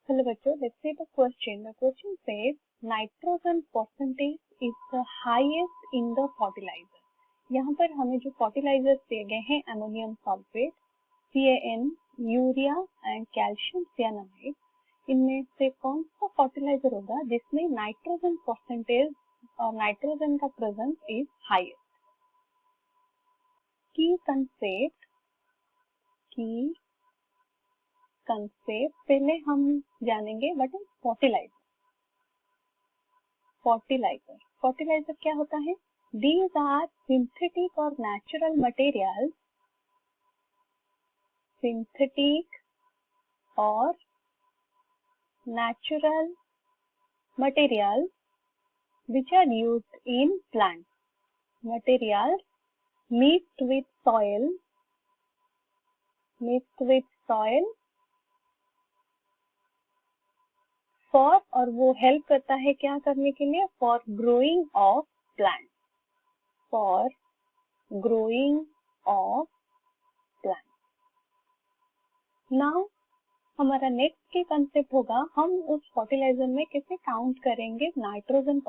Hello बच्चों, let's see the question. The question says nitrogen percentage is the highest in the fertilizer. यहाँ पर हमें जो fertilizers दिए गए हैं ammonium sulfate, CAN, urea and calcium cyanamide, इनमें से कौन सा फर्टिलाइजर होगा जिसमें नाइट्रोजन परसेंटेज और नाइट्रोजन का प्रेजेंस इज हाईएस्ट. की कंसेप्ट पहले हम जानेंगे व्हाट इज फर्टिलाइजर क्या होता है. दीज आर सिंथेटिक और natural materials which are used in plants. Materials mixed with soil for, और वो हेल्प करता है क्या करने के लिए, for growing of plant. Now हमारा नेक्स्ट की कंसेप्ट होगा, हम उस फर्टिलाइजर में कैसे काउंट करेंगे नाइट्रोजन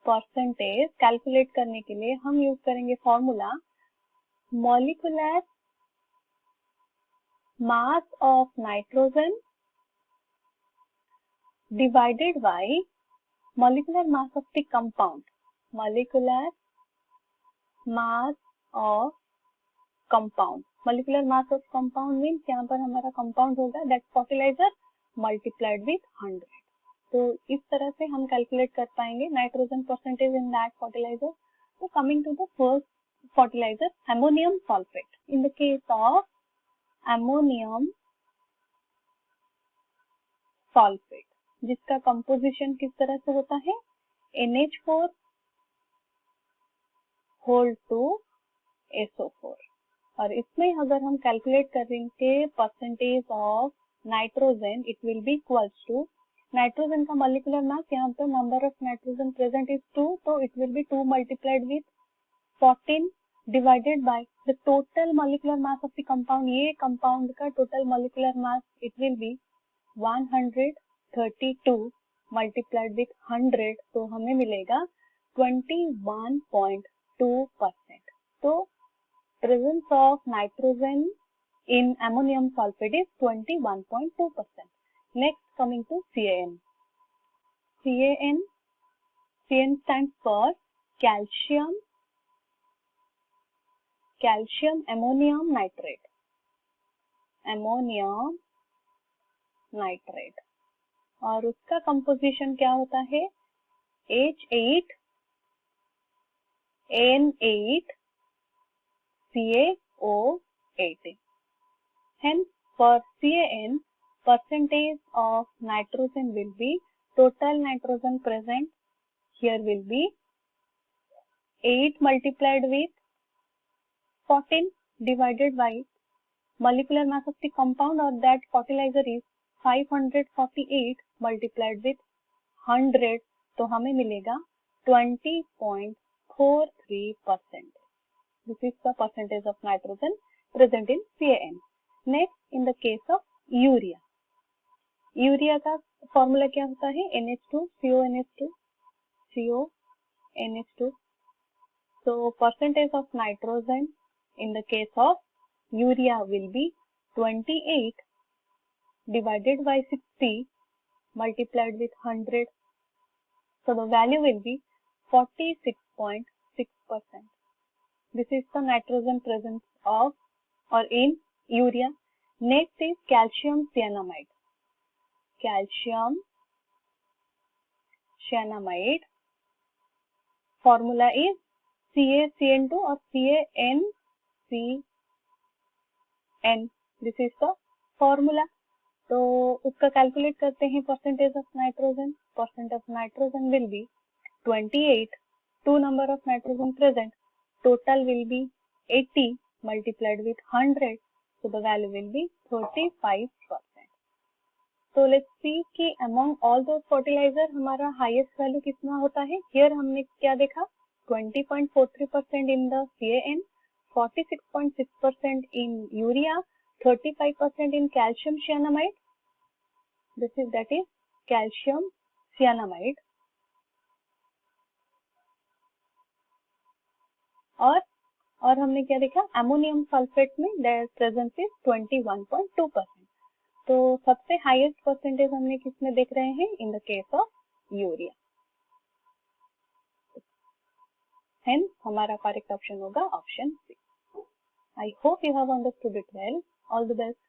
परसेंटेज कैलकुलेट करने के लिए हम यूज करेंगे formula molecular mass of nitrogen divided by molecular mass of the compound. Molecular mass of compound means यहाँ पर हमारा compound होगा that fertilizer multiplied with 100. तो इस तरह से हम कैलकुलेट कर पाएंगे nitrogen percentage in that fertiliser. तो coming to the first fertilizer, ammonium sulfate. In the case of ammonium sulfate, जिसका कंपोजिशन किस तरह से होता है, NH4 whole to SO4. और इसमें अगर हम कैलकुलेट करेंगे percentage of nitrogen, it will be equals to nitrogen का मॉलिक्यूलर मास, यहाँ पे number of nitrogen present is 2, तो it will be 2 multiplied with 14 divided by the total molecular mass of the compound. ये compound का total molecular mass it will be 132 multiplied with 100, तो हमें मिलेगा 21.2%. तो presence of nitrogen in ammonium sulfate is 21.2%. Next, coming to CAN. CAN stands for calcium ammonium nitrate. और उसका composition क्या होता है, H8N8CO18. Hence, for CAN, percentage of nitrogen will be, total nitrogen present here will be 8 multiplied with 14 divided by molecular mass of the compound or that fertilizer is 548 multiplied with 100, तो हमें मिलेगा 20.43%. This is the percentage of nitrogen present in CAN. Next, in the case of urea का formula क्या होता है, NH2CONH2. So percentage of nitrogen in the case of urea will be 28 divided by 60 multiplied with 100. So the value will be 46.6%. This is the nitrogen presence of or in urea. Next is calcium cyanamide. Formula is CaCN2 or CaNCN. This is the formula. तो उसका calculate करते हैं percentage of nitrogen. Percent of nitrogen will be 28, 2 number of nitrogen present, total will be 80 multiplied with 100, so the value will be 35%. तो let's see कि among all those fertiliser हमारा highest value कितना होता है. Here हमने क्या देखा, 20.43% in the CAN, 46.6% in urea, 35% in calcium cyanamide. That is calcium cyanamide. और हमने क्या देखा, अमोनियम सल्फेट में देयर प्रेजेंस इज 21.2%. तो सबसे हाईएस्ट परसेंटेज हमने किसमें देख रहे हैं, in the case of urea. Hence हमारा करेक्ट ऑप्शन होगा option C. I hope you have understood it well. All the best.